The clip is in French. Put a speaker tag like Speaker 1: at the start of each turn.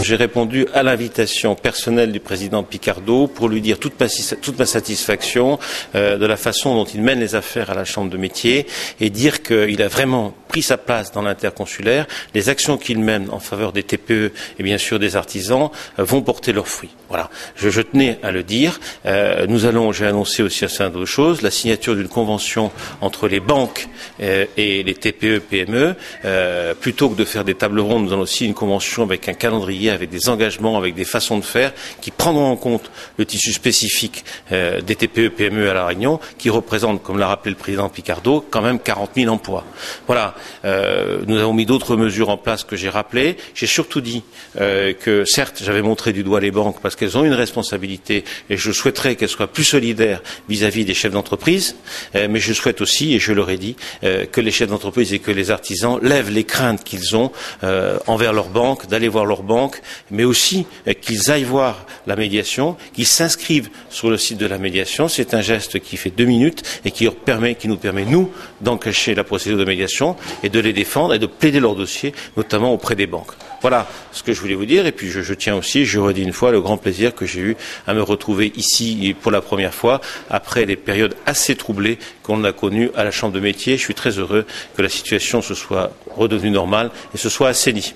Speaker 1: j'ai répondu à l'invitation personnelle du président Picardo pour lui dire toute ma satisfaction de la façon dont il mène les affaires à la Chambre de métier et dire qu'il a vraiment pris sa place dans l'interconsulaire. Les actions qu'il mène en faveur des TPE et bien sûr des artisans vont porter leurs fruits. Voilà, je tenais à le dire. J'ai annoncé aussi un certain nombre de choses, la signature d'une convention entre les banques et les TPE, PME. Plutôt que de faire des tables rondes, nous avons aussi une convention avec un calendrier, avec des engagements, avec des façons de faire qui prendront en compte le tissu spécifique des TPE, PME à La Réunion, qui représente, comme l'a rappelé le président Picardo, quand même 40 000 emplois. Voilà, nous avons mis d'autres mesures en place que j'ai rappelées. J'ai surtout dit que, certes, j'avais montré du doigt les banques parce qu'elles ont une responsabilité et je souhaiterais qu'elles soient plus solidaires vis-à-vis des chefs d'entreprise, mais je souhaite aussi, et je leur ai dit, que les chefs d'entreprise et que les artisans lèvent les craintes qu'ils ont envers leur banque, d'aller voir leur banque, mais aussi qu'ils aillent voir la médiation, qu'ils s'inscrivent sur le site de la médiation. C'est un geste qui fait 2 minutes et qui nous permet, nous, d'encaisser la procédure de médiation et de les défendre et de plaider leur dossier, notamment auprès des banques. Voilà ce que je voulais vous dire. Et puis je tiens aussi, je redis une fois, le grand plaisir que j'ai eu à me retrouver ici pour la première fois, après des périodes assez troublées qu'on a connues à la Chambre de métier. Je suis très heureux que la situation se soit redevenue normale et se soit assainie.